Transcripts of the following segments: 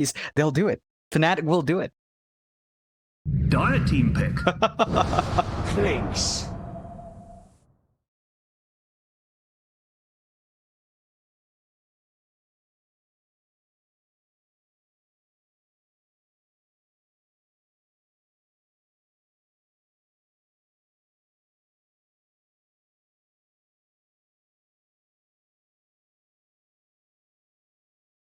case, they'll do it. Fnatic will do it. Dire team pick. Thanks.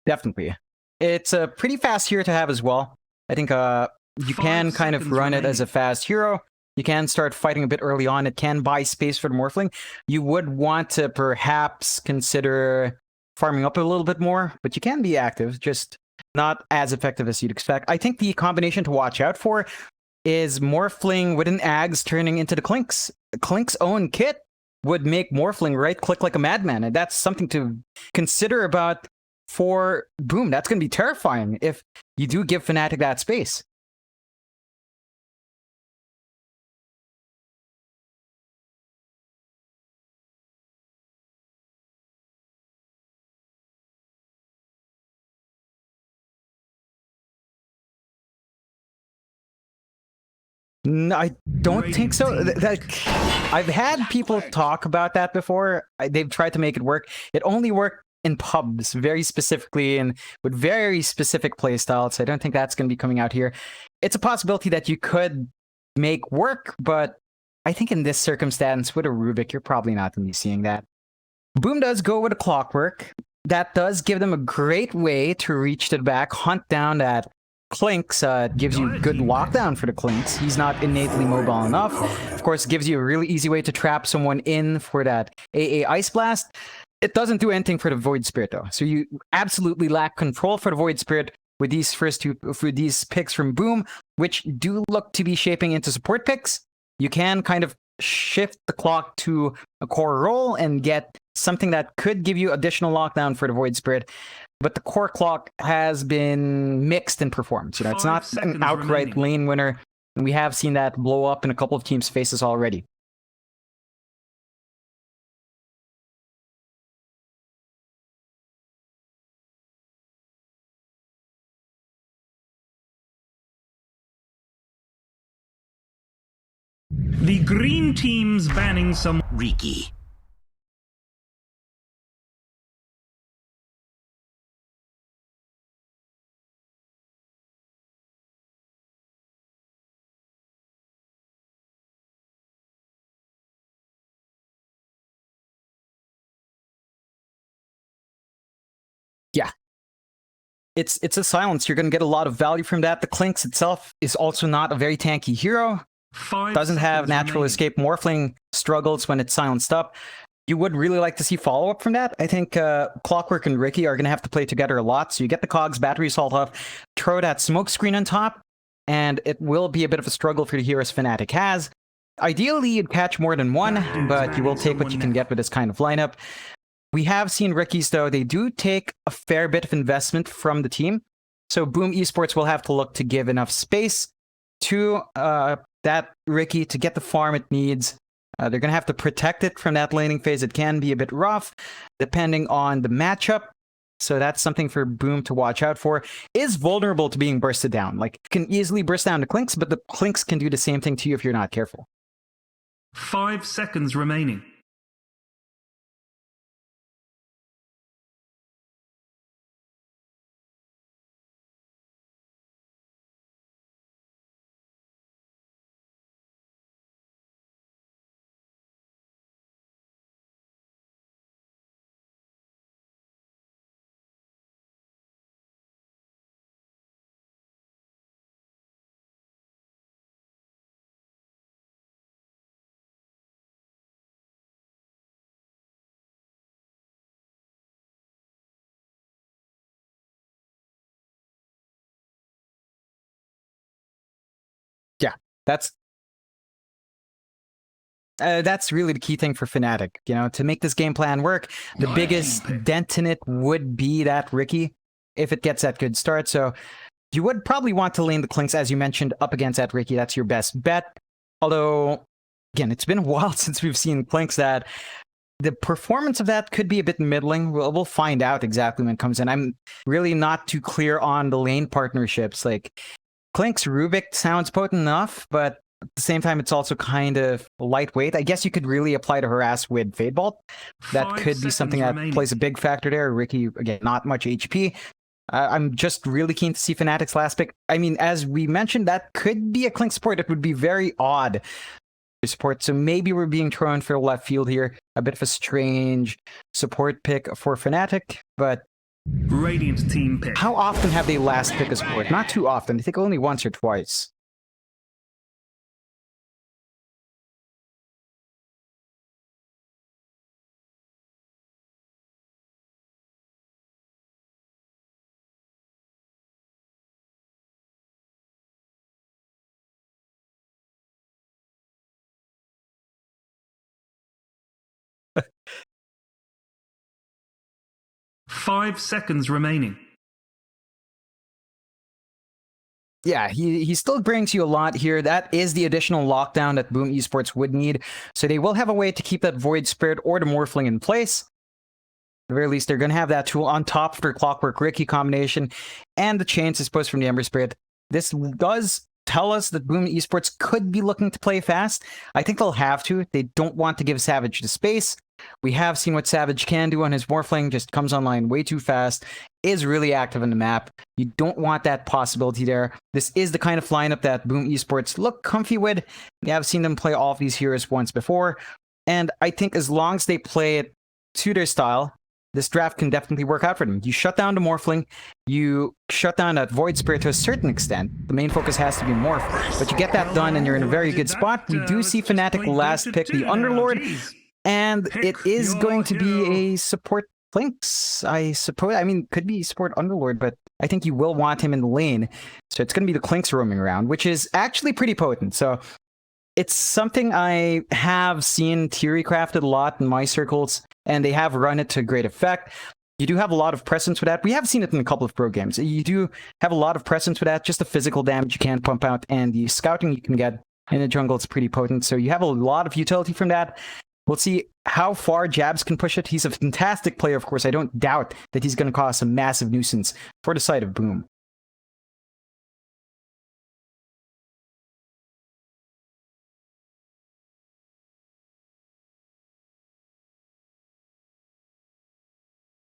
Definitely. It's a pretty fast hero to have as well. I think you can kind of run it as a fast hero. You can start fighting a bit early on. It can buy space for the Morphling. You would want to perhaps consider farming up a little bit more, but you can be active, just not as effective as you'd expect. I think the combination to watch out for is Morphling with an Ags turning into the Clinks. Clink's own kit would make Morphling right-click like a madman, and that's something to consider about for Boom. That's going to be terrifying if you do give Fnatic that space. No, I don't think so. I've had people talk about that before. They've tried to make it work. It only worked in pubs, very specifically, and with very specific playstyles. So I don't think that's going to be coming out here. It's a possibility that you could make work, but I think in this circumstance, with a Rubik, you're probably not going to be seeing that. Boom does go with a Clockwork. That does give them a great way to reach to the back, hunt down that Clinks. Gives you good lockdown for the Clinks. He's not innately mobile enough. Of course, gives you a really easy way to trap someone in for that AA Ice Blast. It doesn't do anything for the Void Spirit, though. So you absolutely lack control for the Void Spirit with these first two, for these picks from Boom, which do look to be shaping into support picks. You can kind of shift the clock to a core role and get something that could give you additional lockdown for the Void Spirit. But the core clock has been mixed in performance. You know, it's not an outright lane winner. And we have seen that blow up in a couple of teams' faces already. The green team's banning some Riki. Yeah. It's a silence. You're going to get a lot of value from that. The Clinks itself is also not a very tanky hero. Doesn't have natural escape. Morphling struggles when it's silenced up. You would really like to see follow-up from that. I think Clockwork and Riki are going to have to play together a lot. So you get the Cogs battery assault off, throw that smoke screen on top, and it will be a bit of a struggle for the heroes Fnatic has. Ideally, you'd catch more than one, but you will take what you can get with this kind of lineup. We have seen Rickies, though. They do take a fair bit of investment from the team. So Boom Esports will have to look to give enough space to that Riki to get the farm it needs. They're going to have to protect it from that laning phase. It can be a bit rough, depending on the matchup. So that's something for Boom to watch out for. Is vulnerable to being bursted down. Like, you can easily burst down the Clinks, but the Clinks can do the same thing to you if you're not careful. 5 seconds remaining. Yeah, that's really the key thing for Fnatic. You know, to make this game plan work, the biggest dent in it would be that Riki, if it gets that good start. So you would probably want to lane the Clinks, as you mentioned, up against that Riki. That's your best bet. Although, again, it's been a while since we've seen Clinks that the performance of that could be a bit middling. We'll find out exactly when it comes in. I'm really not too clear on the lane partnerships. Like, Klink's Rubik sounds potent enough, but at the same time, it's also kind of lightweight. I guess you could really apply to harass with Fade Bolt. That 5 could be something seconds that remaining. plays a big factor there. Ricky, again, not much HP. I'm just really keen to see Fnatic's last pick. I mean, as we mentioned, that could be a Klink support. It would be very odd to support. So maybe we're being thrown for left field here. A bit of a strange support pick for Fnatic, but Radiant team pick. how often have they last pick a support? Not too often. I think only once or twice. Five seconds remaining. Yeah, he still brings you a lot here. That is the additional lockdown that Boom Esports would need. So they will have a way to keep that Void Spirit or the Morphling in place. At the very least, they're going to have that tool on top of their Clockwork Ricky combination and the Chains Disposed from the Ember Spirit. This does tell us that Boom Esports could be looking to play fast. I think they'll have to. They don't want to give Savage the space. We have seen what Savage can do on his Morphling, just comes online way too fast, is really active on the map. You don't want that possibility there. This is the kind of lineup that Boom Esports look comfy with. We have seen them play all of these heroes once before, and I think as long as they play it to their style, this draft can definitely work out for them. You shut down the Morphling, you shut down that Void Spirit to a certain extent. The main focus has to be Morph, but you get that done and you're in a very good spot. We do see Fnatic last pick the Underlord, and it is going to be a support Lynx, I suppose. I mean, could be support Underlord, but I think you will want him in the lane. So it's going to be the Clinks roaming around, which is actually pretty potent. So it's something I have seen theory crafted a lot in my circles, and they have run it to great effect. You do have a lot of presence for that. We have seen it in a couple of pro games. You do have a lot of presence for that, just the physical damage you can pump out, and the scouting you can get in the jungle is pretty potent. So you have a lot of utility from that. We'll see how far Jabs can push it. He's a fantastic player, of course. I don't doubt that he's going to cause a massive nuisance for the side of Boom.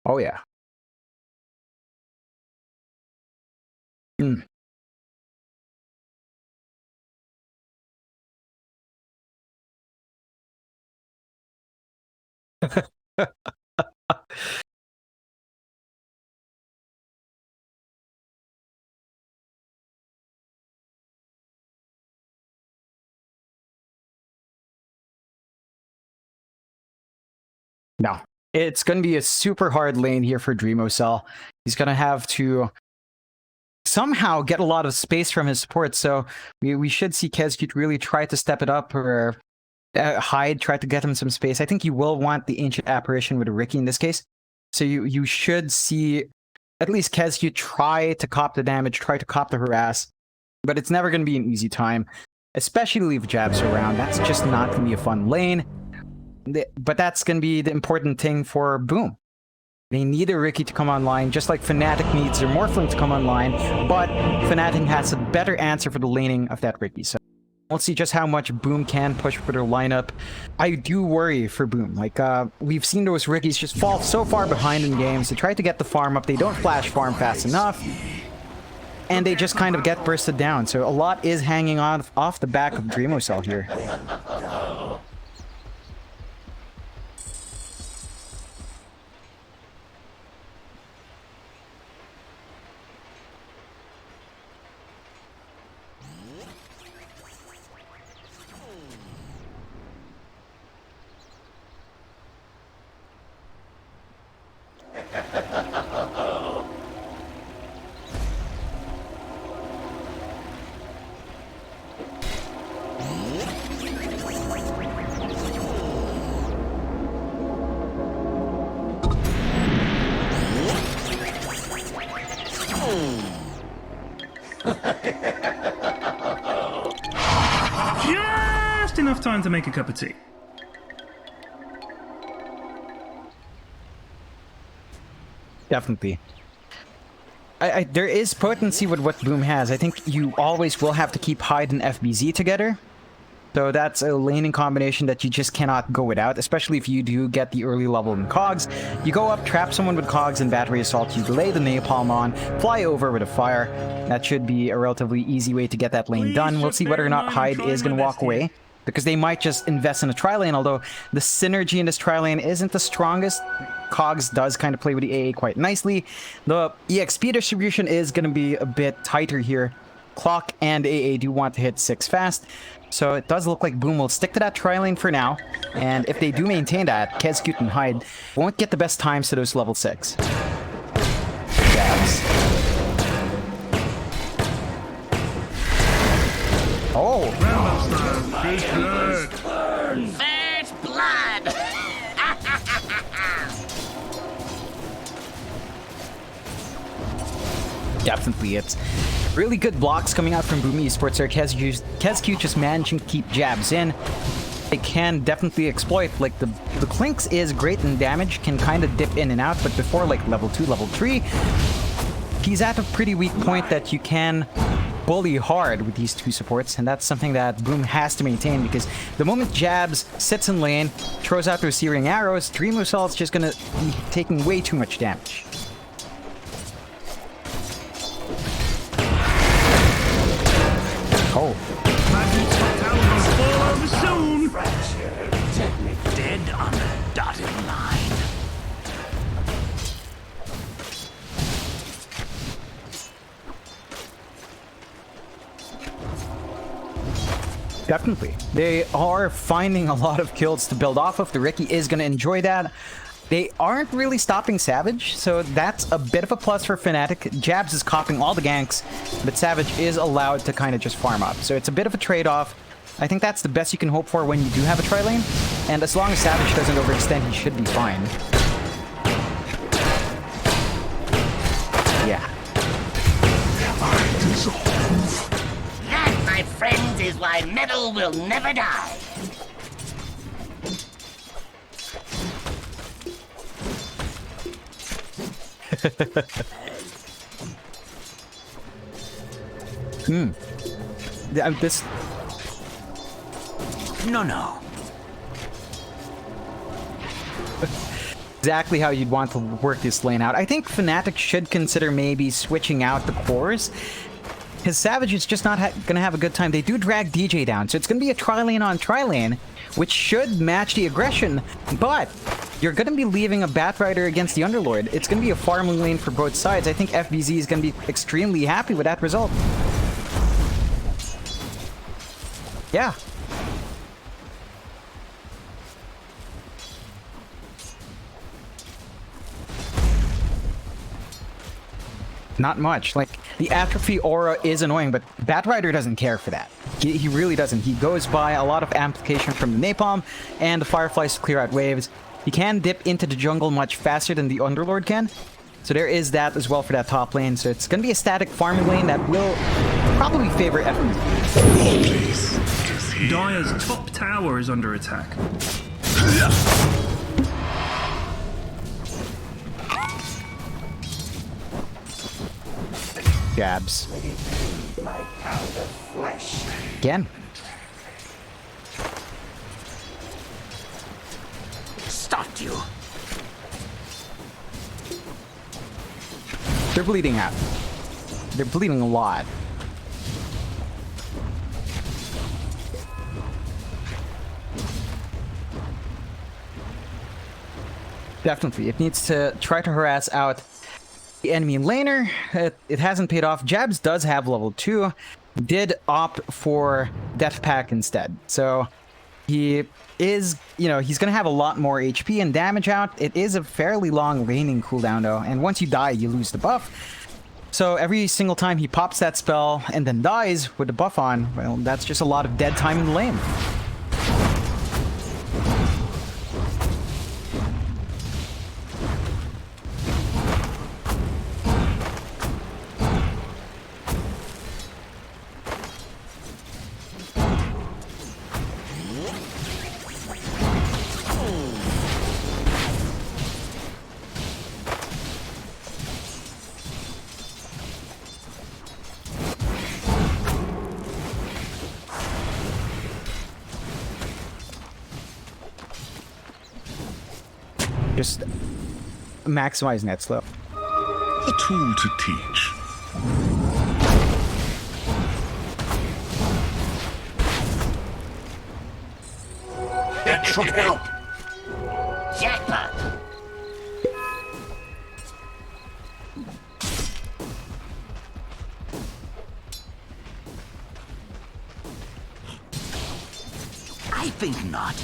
Oh, yeah. Mm. No, it's going to be a super hard lane here for Dreamocell. He's going to have to somehow get a lot of space from his support, so we should see Kezcute really try to step it up, or Hyde try to get him some space. I think you will want the Ancient Apparition with Ricky in this case, so you should see at least Kezcute try to cop the damage, try to cop the harass, but it's never going to be an easy time, especially leave Jabs around. That's just not going to be a fun lane. But that's going to be the important thing for Boom. They need a Ricky to come online, just like Fnatic needs their Morphling to come online, but Fnatic has a better answer for the laning of that Ricky. So we'll see just how much Boom can push for their lineup. I do worry for Boom. Like, we've seen those Rickies just fall so far behind in games. They try to get the farm up, they don't flash farm fast enough, and they just kind of get bursted down. So a lot is hanging off the back of Dreamocell here. Just enough time to make a cup of tea. Definitely. There is potency with what Boom has. I think you always will have to keep Hyde and FBZ together. So that's a laning combination that you just cannot go without, especially if you do get the early level in Cogs. You go up, trap someone with Cogs and Battery Assault, you delay the Napalm on, fly over with a Fire. That should be a relatively easy way to get that lane done. We'll see whether or not Hyde is going to walk away, because they might just invest in a tri-lane, although the synergy in this tri-lane isn't the strongest. Cogs does kind of play with the AA quite nicely. The EXP distribution is going to be a bit tighter here. Clock and AA do want to hit 6 fast, so it does look like Boom will stick to that tri-lane for now, and if they do maintain that, Kezcute and Hyde won't get the best times to those level 6. Jabs. Oh! First blood! Definitely, it's really good blocks coming out from Boom Esports there. Kezcute just managing to keep jabs in. They can definitely exploit, like the Clinks is great in damage, can kind of dip in and out, but before like level 2, level 3, he's at a pretty weak point that you can bully hard with these two supports, and that's something that Boom has to maintain, because the moment Jabs sits in lane, throws out those searing arrows, Dream Assault's just gonna be taking way too much damage. Oh. Soon. Dead on the dotted line. Definitely. They are finding a lot of kills to build off of. The Riki is going to enjoy that. They aren't really stopping Savage, so that's a bit of a plus for Fnatic. Jabs is copying all the ganks, but Savage is allowed to kind of just farm up. So it's a bit of a trade-off. I think that's the best you can hope for when you do have a tri-lane. And as long as Savage doesn't overextend, he should be fine. Yeah. That, my friends, is why metal will never die. This... No. Exactly how you'd want to work this lane out. I think Fnatic should consider maybe switching out the cores. His Savage is just not gonna have a good time. They do drag DJ down, so it's gonna be a tri-lane on tri-lane, which should match the aggression, but you're gonna be leaving a Batrider against the Underlord. It's gonna be a farming lane for both sides. I think FBZ is gonna be extremely happy with that result. Yeah. Not much. Like, the Atrophy aura is annoying, but Batrider doesn't care for that. He really doesn't. He goes by a lot of amplification from the Napalm and the Fireflies to clear out waves. He can dip into the jungle much faster than the Underlord can. So there is that as well for that top lane. So it's going to be a static farming lane that will probably favor FNZ. Dire's top tower is under attack. Jabs. Again. Stopped you. They're bleeding out. They're bleeding a lot. Definitely. It needs to try to harass out the enemy laner. It hasn't paid off. Jabs does have level 2. Did opt for Death Pack instead. So he is, he's going to have a lot more HP and damage out. It is a fairly long laning cooldown though. And once you die, you lose the buff. So every single time he pops that spell and then dies with the buff on, well, that's just a lot of dead time in the lane. Just maximize net slow. A tool to teach. That should help. Jackpot. I think not.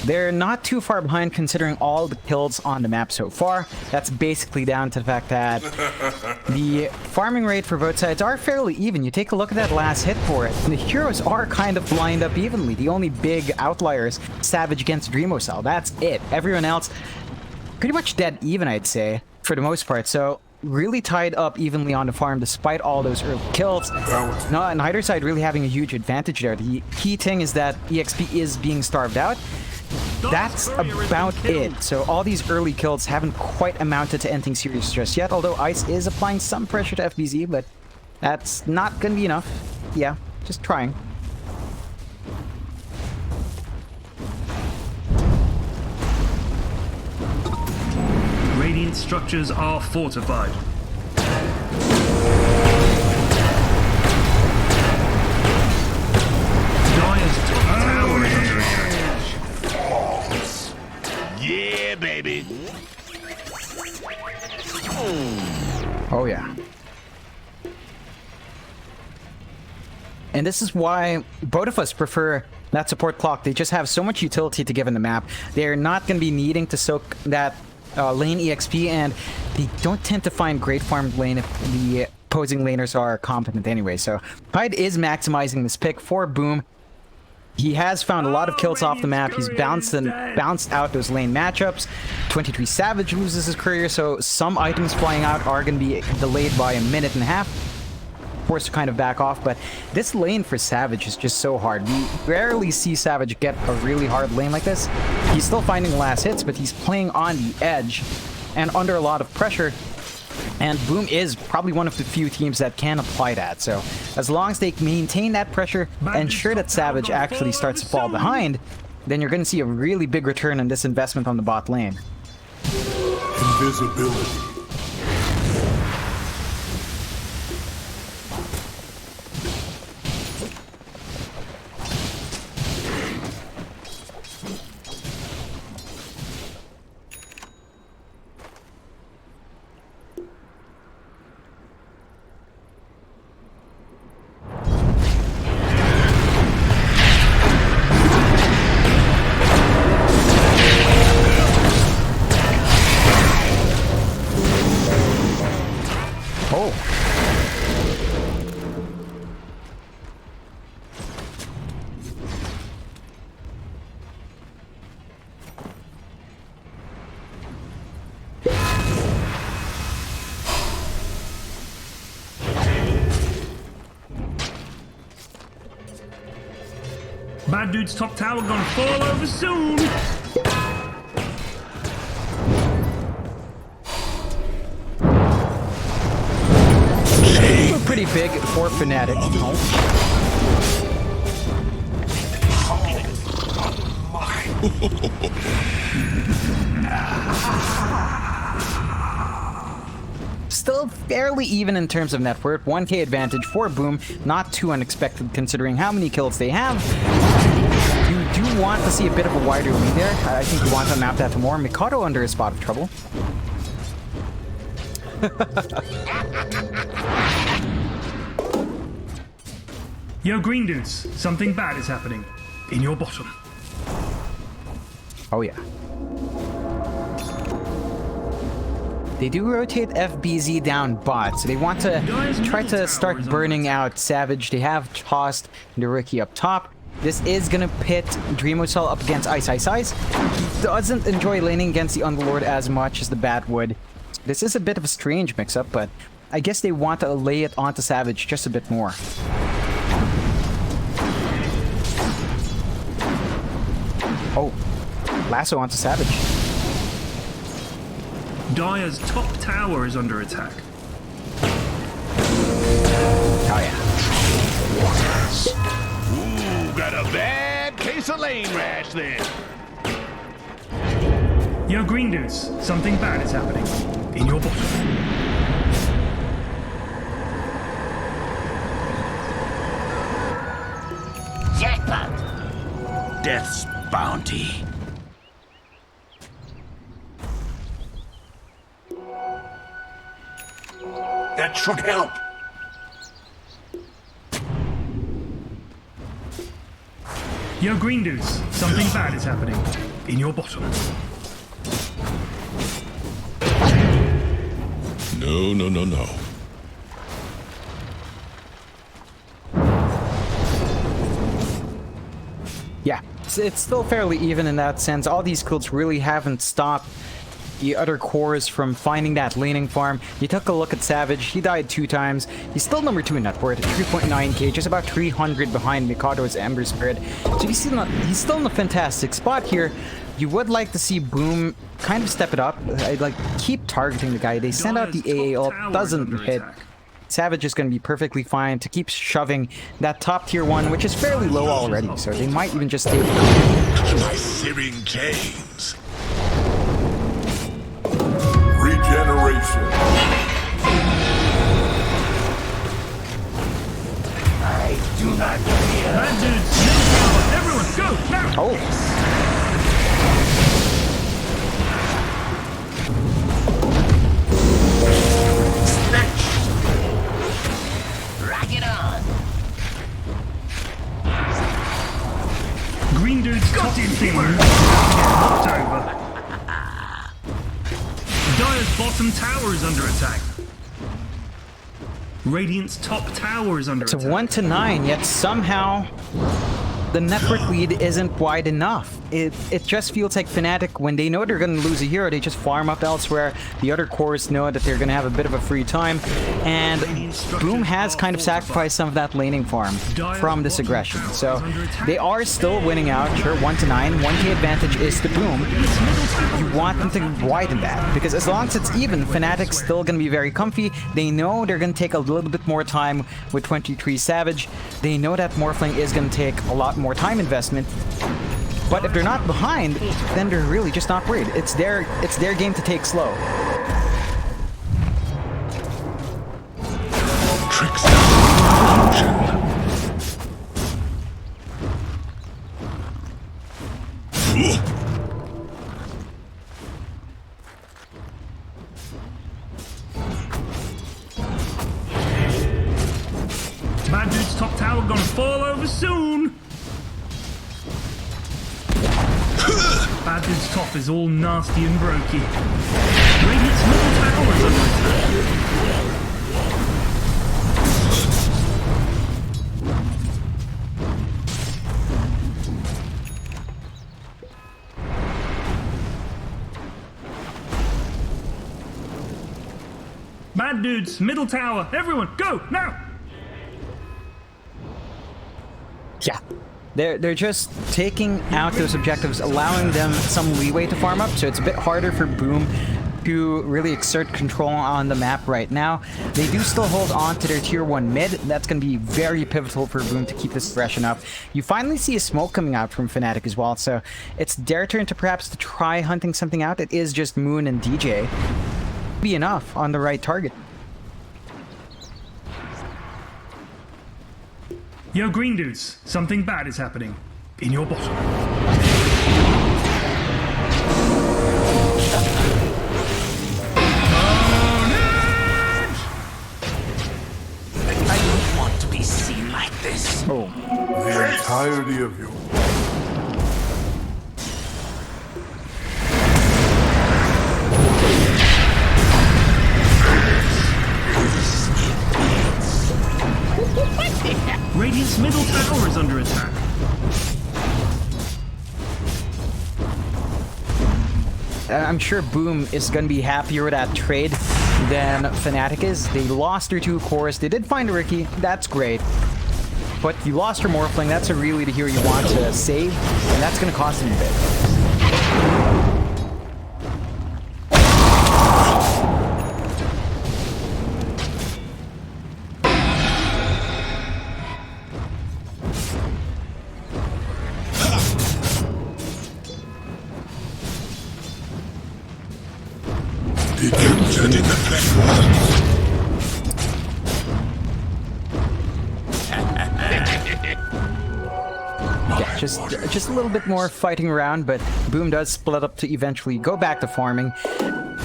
They're not too far behind considering all the kills on the map so far. That's basically down to the fact that the farming rate for both sides are fairly even. You take a look at that last hit for it, and the heroes are kind of lined up evenly. The only big outliers, Savage against Dreamocell. That's it. Everyone else pretty much dead even, I'd say, for the most part. So really tied up evenly on the farm despite all those early kills. No, neither side really having a huge advantage there. The key thing is that EXP is being starved out. That's about it. So all these early kills haven't quite amounted to anything serious just yet, although Ice is applying some pressure to FBZ, but that's not gonna be enough. Yeah, just trying. Radiant structures are fortified. Dire's top tower is under attack. Yeah, baby. Oh yeah. And this is why both of us prefer that support clock. They just have so much utility to give in the map. They're not going to be needing to soak that lane EXP, and they don't tend to find great farmed lane if the opposing laners are competent anyway. So Hyde is maximizing this pick for Boom. He has found a lot of kills off the map. He's bounced out those lane matchups. 23 Savage loses his career, so some items flying out are going to be delayed by a minute and a half. Forced to kind of back off, but this lane for Savage is just so hard. We rarely see Savage get a really hard lane like this. He's still finding last hits, but he's playing on the edge and under a lot of pressure. And Boom is probably one of the few teams that can apply that. So as long as they maintain that pressure, ensure that Savage actually starts to fall behind, then you're going to see a really big return on this investment on the bot lane. Invisibility. Bad dude's top tower gonna fall over soon. Pretty big for Fnatic. Still fairly even in terms of net worth. 1k advantage for Boom. Not too unexpected considering how many kills they have. You do want to see a bit of a wider lead there. I think you want to map that to more. Mikado under a spot of trouble. Yo, green dudes, something bad is happening. In your bottom. Oh yeah. They do rotate FBZ down bot, so they want to try to start burning out Savage. They have tossed the rookie up top. This is gonna pit Dreamocell up against Ice. He doesn't enjoy laning against the Underlord as much as the Bat would. This is a bit of a strange mix-up, but I guess they want to lay it onto Savage just a bit more. Oh, lasso onto Savage. Dire's top tower is under attack. Oh yeah. You've got a bad case of lane rash then. Yo, green dudes, something bad is happening. In your bottom. Jackpot. Death's bounty. That should help. Yo, green dudes, something bad is happening. In your bottom. No, no, no, no. Yeah, it's still fairly even in that sense. All these kills really haven't stopped the other cores from finding that laning farm. You took a look at Savage, he died 2 times. He's still number 2 in net worth at 3.9k, just about 300 behind Mikado's Ember Spirit. So he's still in a fantastic spot here. You would like to see Boom kind of step it up. I'd like keep targeting the guy. They send out the AA ult, doesn't hit. Savage is going to be perfectly fine to keep shoving that top tier 1, which is fairly low already, so they might even just take it. My searing chains. Regeneration. I do not fear. Bad dudes, middle tower, everyone, go, now! Oh, Rock it on. Green dudes, top team knocked over. Dire's bottom tower is under attack. Radiant's top tower is under it's a attack. 1 to 9, yet somehow the network lead isn't wide enough. It just feels like Fnatic, when they know they're going to lose a hero, they just farm up elsewhere. The other cores know that they're going to have a bit of a free time, and Boom has kind of sacrificed some of that laning farm from this aggression. So they are still winning out. Sure, 1 to 9, 1k advantage is to Boom. You want them to widen that, because as long as it's even, Fnatic's still going to be very comfy. They know they're going to take a little bit more time with 23 Savage. They know that Morphling is going to take a lot more time investment. But if they're not behind, then they're really just not worried. It's their game to take slow. Tricks of illusion. Bad dude's top tower gonna fall over soon. Bad dude's top is all nasty and brokey. Radiant's middle tower is under attack. Bad dudes, middle tower, everyone, go, now! Yeah. They're just taking out those objectives, allowing them some leeway to farm up, so it's a bit harder for Boom to really exert control on the map right now. They do still hold on to their tier 1 mid. That's going to be very pivotal for Boom to keep this aggression up. You finally see a smoke coming out from Fnatic as well, so it's their turn to perhaps to try hunting something out. It is just Moon and DJ. Be enough on the right target. Yo, green dudes, something bad is happening. In your bottom. I don't want to be seen like this. Oh. The entirety of you. Radiant's middle tower is under attack. I'm sure Boom is going to be happier with that trade than Fnatic is. They lost their 2 cores. They did find a Riki. That's great. But you lost your Morphling. That's a really the hero you want to save, and that's going to cost them a bit. Entered in the flesh. Yeah, just a little bit more fighting around, but Boom does split up to eventually go back to farming.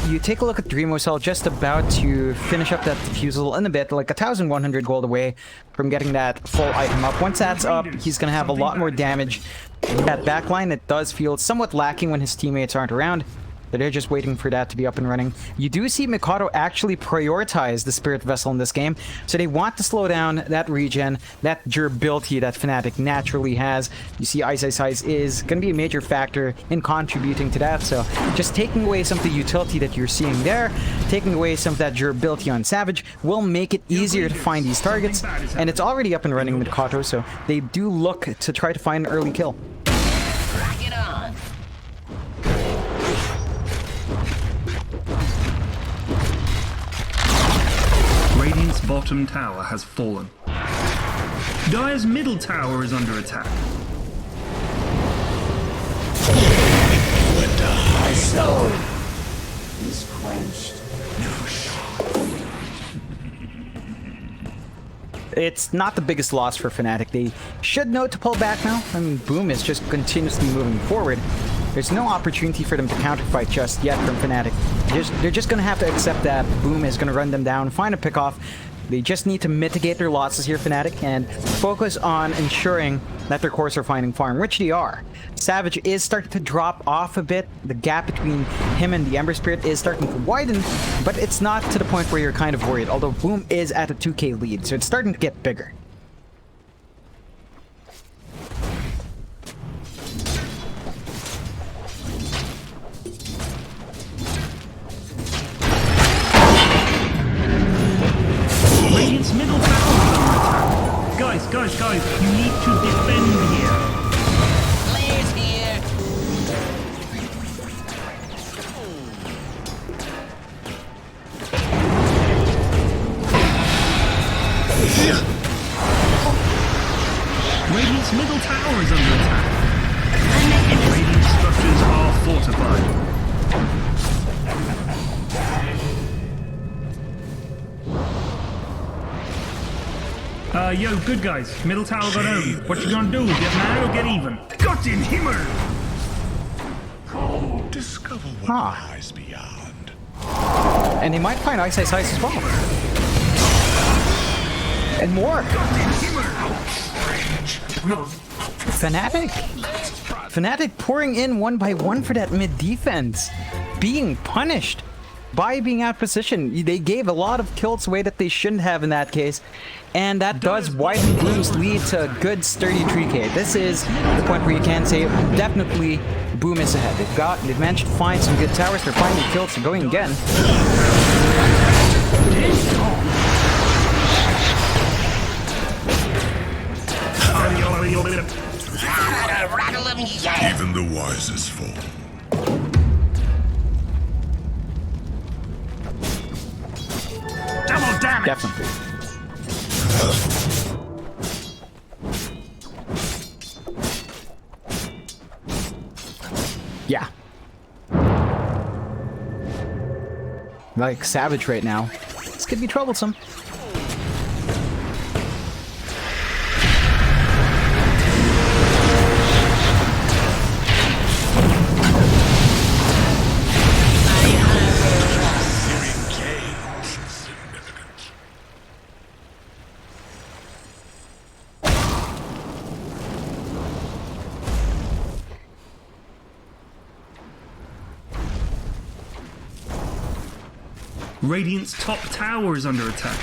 You take a look at Dreamocell, just about to finish up that defusal in a bit, like 1,100 gold away from getting that full item up. Once that's up, he's going to have a lot more damage. That backline, it does feel somewhat lacking when his teammates aren't around. But they're just waiting for that to be up and running. You do see Mikado actually prioritize the Spirit Vessel in this game, so they want to slow down that regen, that durability that Fnatic naturally has. You see Ice is going to be a major factor in contributing to that, so just taking away some of the utility that you're seeing there, taking away some of that durability on Savage, will make it easier to find these targets, and it's already up and running with Mikado, so they do look to try to find an early kill. Rock it on. Radiant's bottom tower has fallen. Dire's middle tower is under attack. My soul is quenched. It's not the biggest loss for Fnatic. They should know to pull back now. I mean, Boom is just continuously moving forward. There's no opportunity for them to counterfight just yet from Fnatic. They're just going to have to accept that Boom is going to run them down, find a pick-off. They just need to mitigate their losses here, Fnatic, and focus on ensuring that their cores are finding farm, which they are. Savage is starting to drop off a bit. The gap between him and the Ember Spirit is starting to widen, but it's not to the point where you're kind of worried, although Boom is at a 2k lead, so it's starting to get bigger. Radiant's middle tower is under attack. Guys, you need to defend here. Players here. Radiant's middle tower is under attack. Radiant structures are fortified. Yo, good guys. Middle tower got owned. What you gonna do? Get mad or get even? Got in Himmer! Discover what Huh. lies beyond. And they might find Ice as well. And more. Fnatic pouring in one by one for that mid defense. Being punished by being out of position. They gave a lot of kills away that they shouldn't have in that case. And that does widen Boom's lead to a good sturdy 3k. This is the point where you can say definitely Boom is ahead. They've managed to find some good towers. They're finding kills. They're going again. Rattle 'em, yeah. Even the wisest fall. Double damage! Definitely. Yeah. Like Savage right now. This could be troublesome. Radiant's top tower is under attack.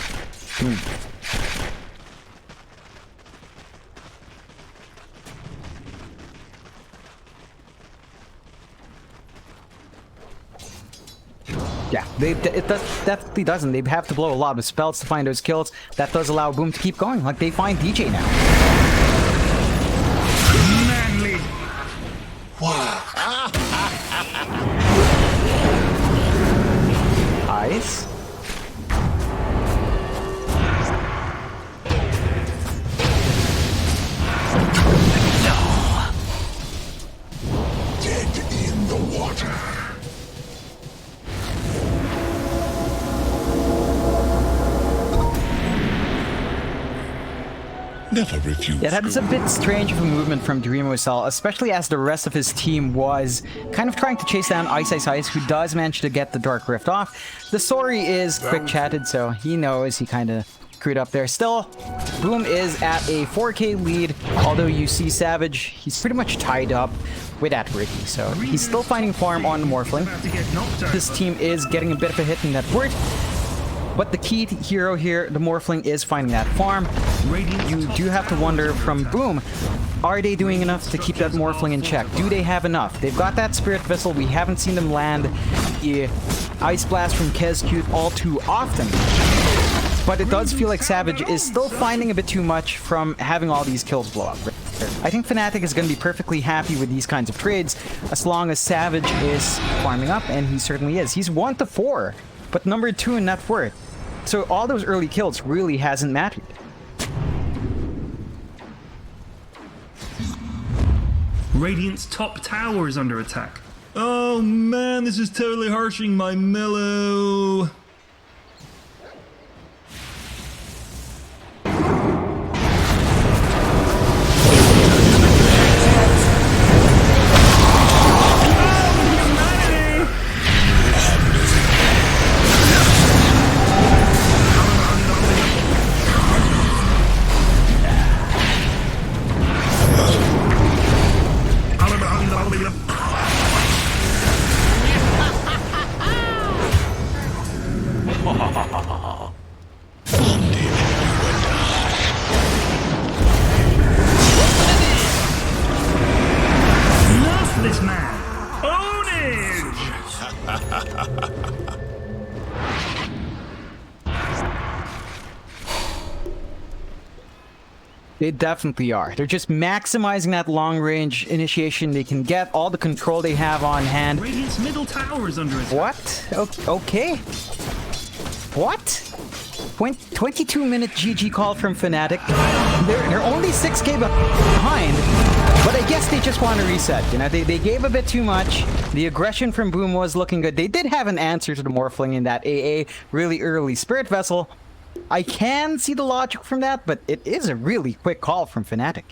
Yeah, it definitely doesn't. They have to blow a lot of spells to find those kills. That does allow Boom to keep going, like they find DJ now. Manly! Ice. Dead in the water. Never refuse. Yeah, that's a bit strange of a movement from Dreamocell, especially as the rest of his team was kind of trying to chase down Ice Ice Ice, who does manage to get the Dark Rift off. The Sori is quick-chatted, so he knows he kind of screwed up there. Still, Boom is at a 4K lead, although you see Savage, he's pretty much tied up with that Ricky, so he's still finding farm on the Morphling. This team is getting a bit of a hit in that word. But the key hero here, the Morphling, is finding that farm. You do have to wonder from Boom, are they doing enough to keep that Morphling in check? Do they have enough? They've got that Spirit Vessel. We haven't seen them land the Ice Blast from Kezcute all too often. But it does feel like Savage is still finding a bit too much from having all these kills blow up. I think Fnatic is going to be perfectly happy with these kinds of trades as long as Savage is farming up, and he certainly is. He's 1 to 4, but number 2 in net worth. So all those early kills really hasn't mattered. Radiant's top tower is under attack. Oh man, this is totally harshing my mellow. This man, ownage! They definitely are. They're just maximizing that long-range initiation they can get, all the control they have on hand. Radiant's middle tower is under attack. What? Okay. What? 22-minute GG call from Fnatic. They're only 6k behind, but I guess they just want to reset. You know, they gave a bit too much. The aggression from Boom was looking good. They did have an answer to the Morphling in that AA really early Spirit Vessel. I can see the logic from that, but it is a really quick call from Fnatic.